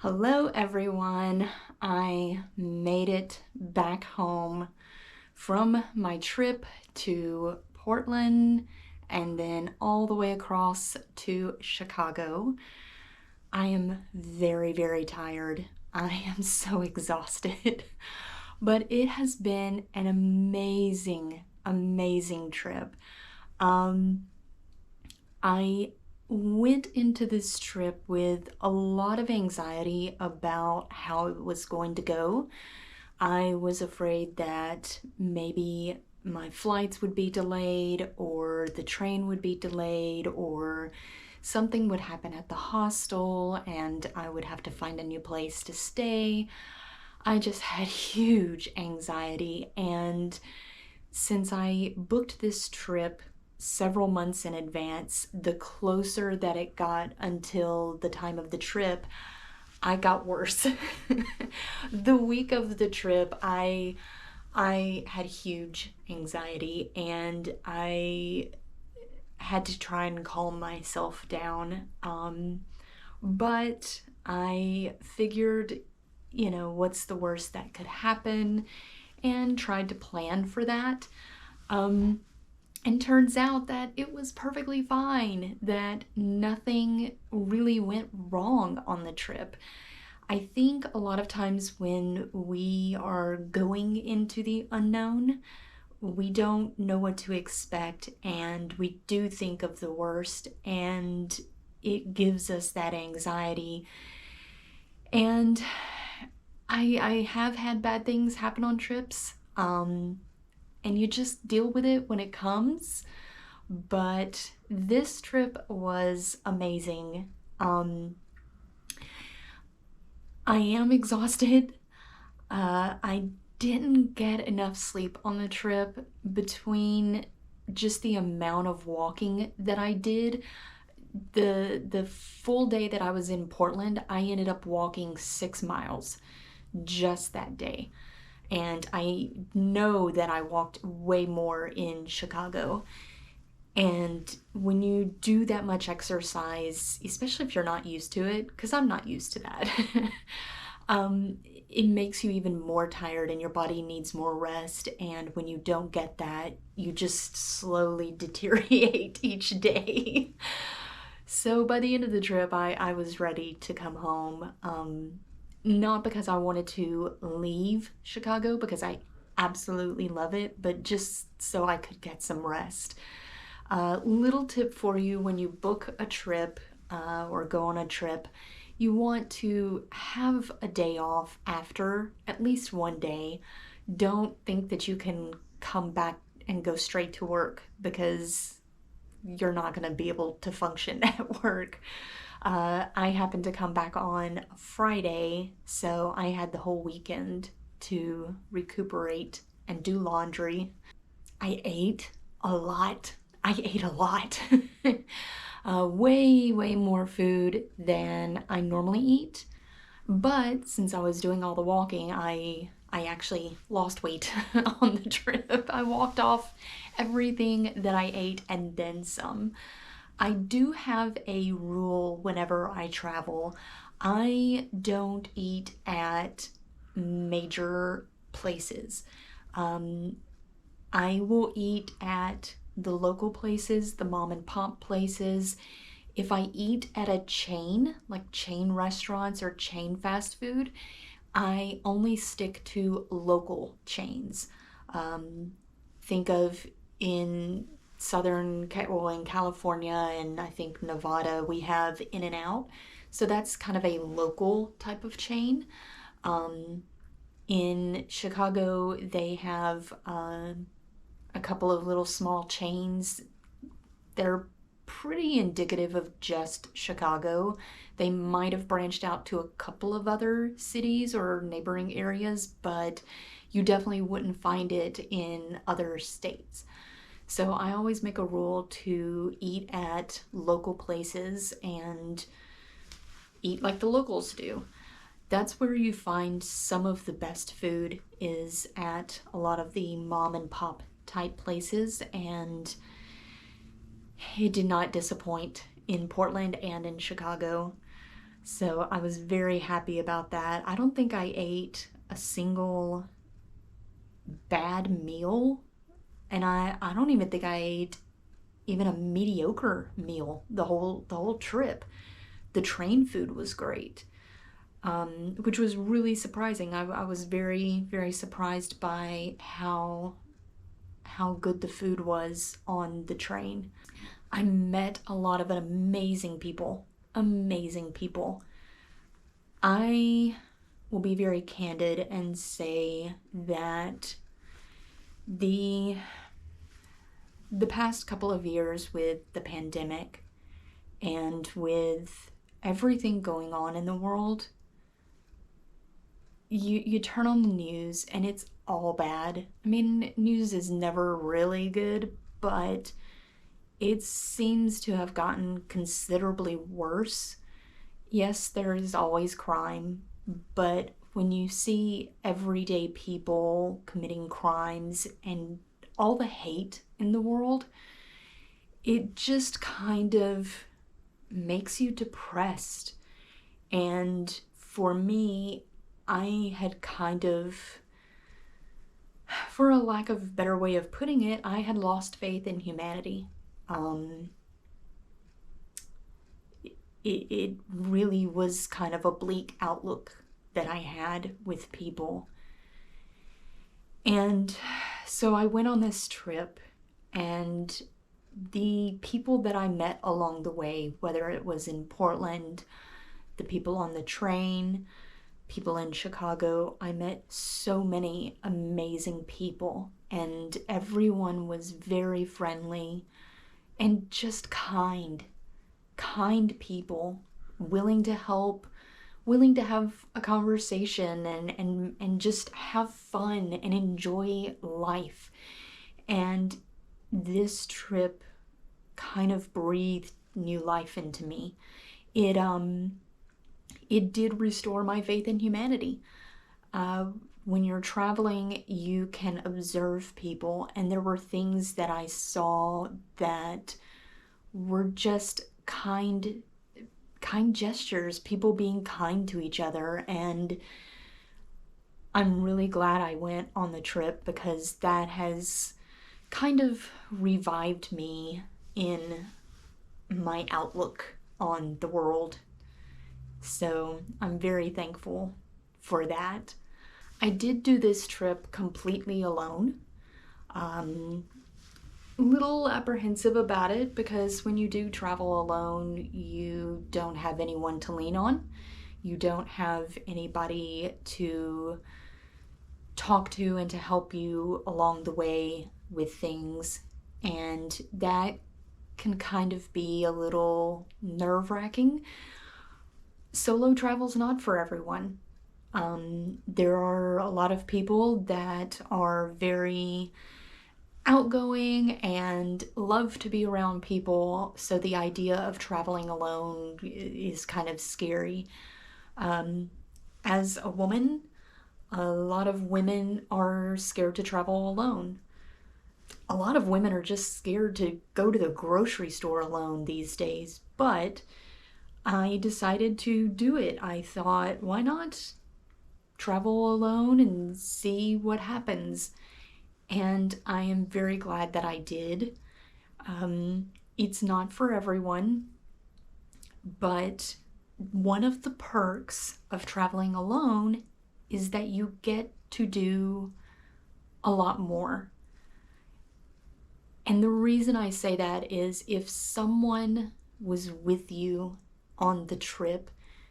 Hello, everyone. I made it back home from my trip to Portland and then all the way across to Chicago. I am very, very tired. I am so exhausted. But it has been an amazing, amazing trip. Um, I went into this trip with a lot of anxiety about how it was going to go. I was afraid that maybe my flights would be delayed, or the train would be delayed, or something would happen at the hostel and I would have to find a new place to stay. I just had huge anxiety, and since I booked this trip several months in advance, the closer that it got until the time of the trip, I got worse. The week of the trip, I had huge anxiety and I had to try and calm myself down. But I figured, what's the worst that could happen, and tried to plan for that. Um, and turns out that it was perfectly fine, that nothing really went wrong on the trip. I think a lot of times when we are going into the unknown, we don't know what to expect and we do think of the worst, and it gives us that anxiety. And I have had bad things happen on trips, and you just deal with it when it comes. But this trip was amazing. I am exhausted. I didn't get enough sleep on the trip between just the amount of walking that I did. The full day that I was in Portland, I ended up walking 6 miles just that day. And I know that I walked way more in Chicago. And when you do that much exercise, especially if you're not used to it, because I'm not used to that, it makes you even more tired and your body needs more rest. And when you don't get that, you just slowly deteriorate each day. So by the end of the trip, I was ready to come home. Not because I wanted to leave Chicago, because I absolutely love it, but just so I could get some rest. Little tip for you: when you book a trip or go on a trip, you want to have a day off after, at least one day. Don't think that you can come back and go straight to work, because you're not going to be able to function at work. I happened to come back on Friday, so I had the whole weekend to recuperate and do laundry. I ate a lot. I ate a lot. Way, way more food than I normally eat. But since I was doing all the walking, I actually lost weight on the trip. I walked off everything that I ate and then some. I do have a rule whenever I travel. I don't eat at major places. Um, I will eat at the local places, the mom and pop places. If I eat at a chain, like chain restaurants or chain fast food, I only stick to local chains. Um, think of in well, in California and I think Nevada, we have In and Out. So that's kind of a local type of chain. Um, in Chicago, they have a couple of little small chains. They're pretty indicative of just Chicago. They might have branched out to a couple of other cities or neighboring areas, but you definitely wouldn't find it in other states. So I always make a rule to eat at local places and eat like the locals do. That's where you find some of the best food, is at a lot of the mom and pop type places, and it did not disappoint in Portland and in Chicago. So I was very happy about that. I don't think I ate a single bad meal, and I don't even think I ate even a mediocre meal the whole trip. The train food was great, which was really surprising. I was very, very surprised by how good the food was on the train. I met a lot of amazing people. Amazing people. I will be very candid and say that the the past couple of years with the pandemic and with everything going on in the world, you turn on the news and it's all bad. I mean, news is never really good, but it seems to have gotten considerably worse. Yes, there is always crime, but when you see everyday people committing crimes and all the hate in the world, it just kind of makes you depressed. And for me, I had kind of, for a lack of a better way of putting it, I had lost faith in humanity. Um, it really was kind of a bleak outlook that I had with people. And so I went on this trip, and the people that I met along the way, whether it was in Portland, the people on the train, people in Chicago, I met so many amazing people, and everyone was very friendly and just kind people, willing to help, willing to have a conversation and just have fun and enjoy life. And this trip kind of breathed new life into me. It did restore my faith in humanity. Uh, when you're traveling, you can observe people, and there were things that I saw that were just kind gestures, people being kind to each other. And I'm really glad I went on the trip because that has kind of revived me in my outlook on the world. So I'm very thankful for that. I did do this trip completely alone. Um, little apprehensive about it because when you do travel alone, you don't have anyone to lean on. You don't have anybody to talk to and to help you along the way with things. And that can kind of be a little nerve-wracking. Solo travel's not for everyone. There are a lot of people that are very outgoing and love to be around people, so the idea of traveling alone is kind of scary. Um, as a woman, a lot of women are scared to travel alone. A lot of women are just scared to go to the grocery store alone these days, but I decided to do it. I thought, why not travel alone and see what happens? And I am very glad that I did. It's not for everyone, but one of the perks of traveling alone is that you get to do a lot more. And the reason I say that is if someone was with you on the trip,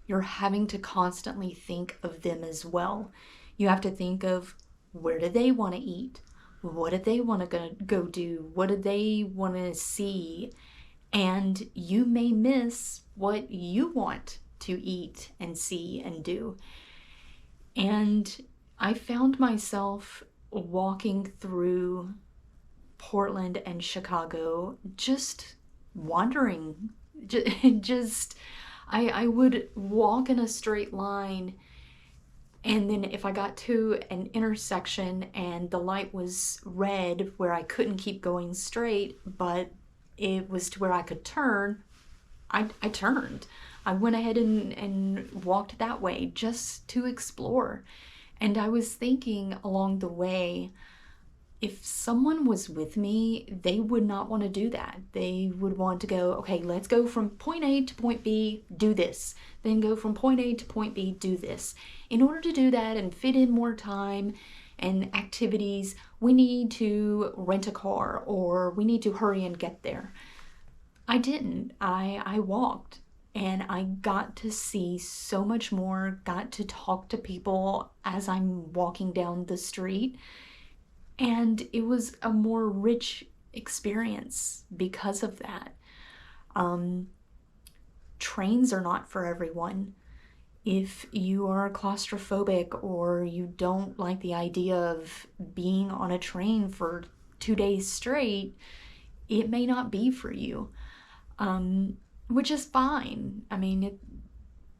you're having to constantly think of them as well. You have to think of, where do they want to eat? What do they want to go do? What do they want to see? And you may miss what you want to eat and see and do. And I found myself walking through Portland and Chicago, just wandering. Just, I would walk in a straight line, and then if I got to an intersection and the light was red where I couldn't keep going straight, but it was to where I could turn, I turned. I went ahead and walked that way just to explore. And I was thinking along the way, if someone was with me, they would not want to do that. They would want to go, okay, let's go from point A to point B, do this. Then go from point A to point B, do this. In order to do that and fit in more time and activities, we need to rent a car or we need to hurry and get there. I didn't. I walked and I got to see so much more, got to talk to people as I'm walking down the street. And it was a more rich experience because of that. Trains are not for everyone. If you are claustrophobic or you don't like the idea of being on a train for 2 days straight, it may not be for you, which is fine. I mean,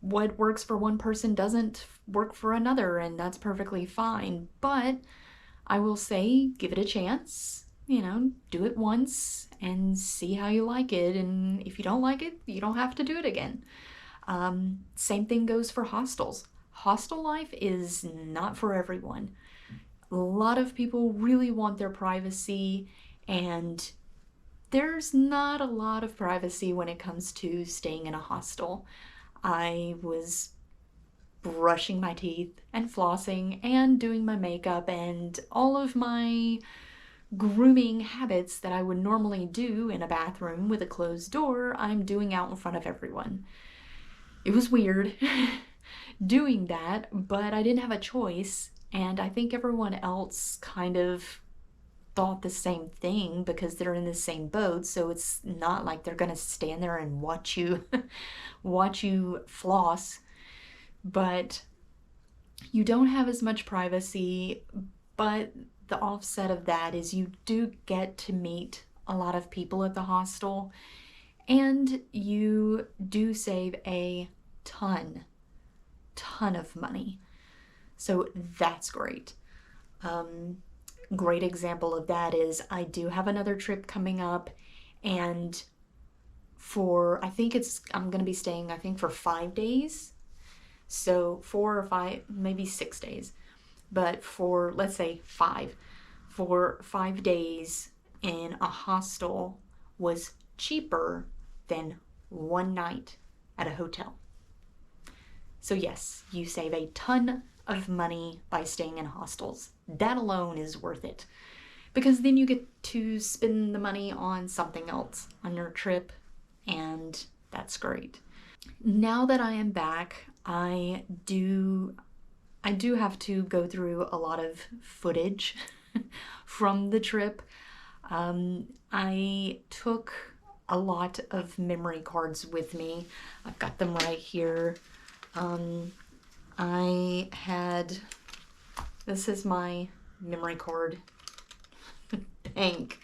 what works for one person doesn't work for another, and that's perfectly fine. But I will say, give it a chance, do it once and see how you like it. And if you don't like it, you don't have to do it again. Same thing goes for hostels. Hostel life is not for everyone. A lot of people really want their privacy, and there's not a lot of privacy when it comes to staying in a hostel. I was brushing my teeth and flossing and doing my makeup and all of my grooming habits that I would normally do in a bathroom with a closed door, I'm doing out in front of everyone. It was weird doing that, but I didn't have a choice, and I think everyone else kind of thought the same thing because they're in the same boat, so it's not like they're gonna stand there and watch you watch you floss. But you don't have as much privacy, but the offset of that is you do get to meet a lot of people at the hostel, and you do save a ton of money. So that's great. Great example of that is I do have another trip coming up, and I'm going to be staying, I think, for 5 days. So 4 or 5, maybe 6 days, but let's say 5, for 5 days in a hostel was cheaper than one night at a hotel. So yes, you save a ton of money by staying in hostels. That alone is worth it, because then you get to spend the money on something else on your trip, and that's great. Now that I am back, I do have to go through a lot of footage from the trip. I took a lot of memory cards with me. I've got them right here. This is my memory card bank,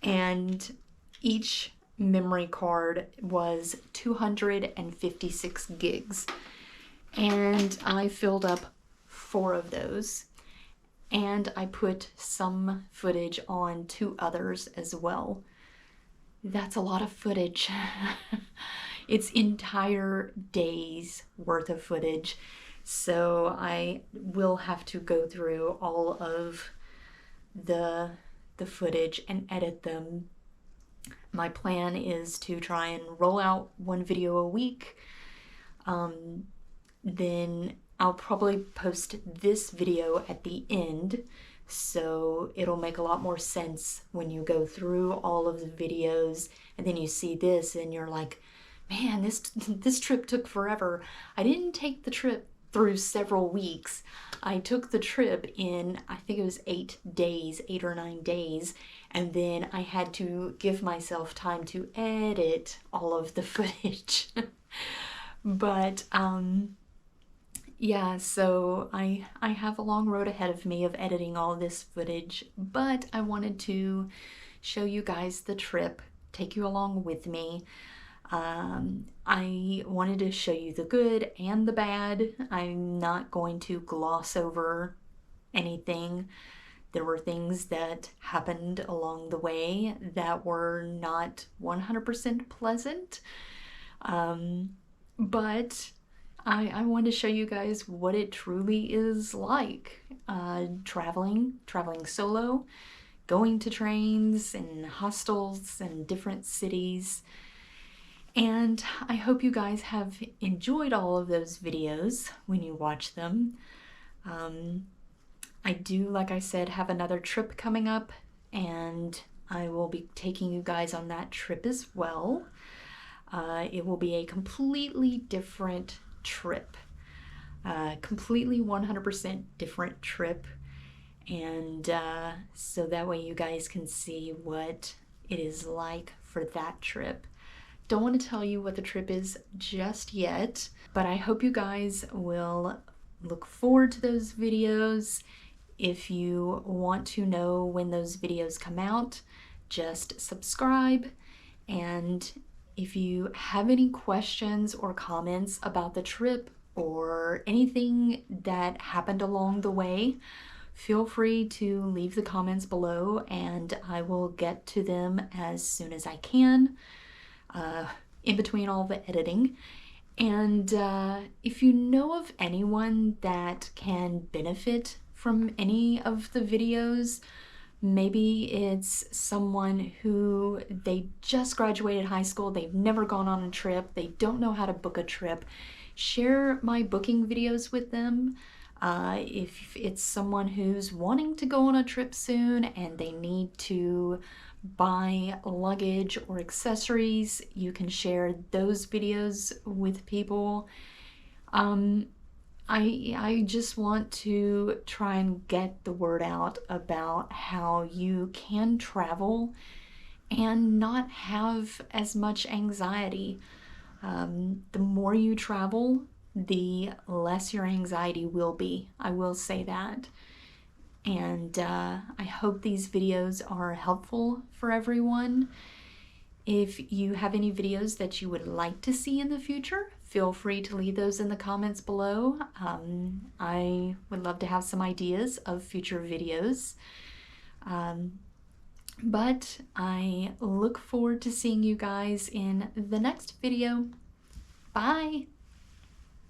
and each memory card was 256 gigs, and I filled up 4 of those, and I put some footage on 2 others as well. That's a lot of footage. It's entire days worth of footage, so I will have to go through all of the footage and edit them. My plan is to try and roll out 1 video a week. Then I'll probably post this video at the end, so it'll make a lot more sense when you go through all of the videos and then you see this and you're like, man, this trip took forever. I didn't take the trip through several weeks. I took the trip in, I think it was 8 or 9 days, and then I had to give myself time to edit all of the footage. But yeah, so I have a long road ahead of me of editing all this footage, but I wanted to show you guys the trip, take you along with me. I wanted to show you the good and the bad. I'm not going to gloss over anything. There were things that happened along the way that were not 100% pleasant. But I wanted to show you guys what it truly is like traveling solo, going to trains and hostels and different cities. And I hope you guys have enjoyed all of those videos when you watch them. I do, like I said, have another trip coming up, and I will be taking you guys on that trip as well. It will be a completely different trip, completely 100% different trip. And so that way you guys can see what it is like for that trip. Don't want to tell you what the trip is just yet, but I hope you guys will look forward to those videos. If you want to know when those videos come out, just subscribe. And if you have any questions or comments about the trip or anything that happened along the way, feel free to leave the comments below and I will get to them as soon as I can, in between all the editing. And if you know of anyone that can benefit from any of the videos, maybe it's someone who they just graduated high school, they've never gone on a trip, they don't know how to book a trip, share my booking videos with them. If it's someone who's wanting to go on a trip soon and they need to buy luggage or accessories, you can share those videos with people. I just want to try and get the word out about how you can travel and not have as much anxiety. The more you travel, the less your anxiety will be. I will say that. And I hope these videos are helpful for everyone. If you have any videos that you would like to see in the future, feel free to leave those in the comments below. I would love to have some ideas of future videos. But I look forward to seeing you guys in the next video. Bye!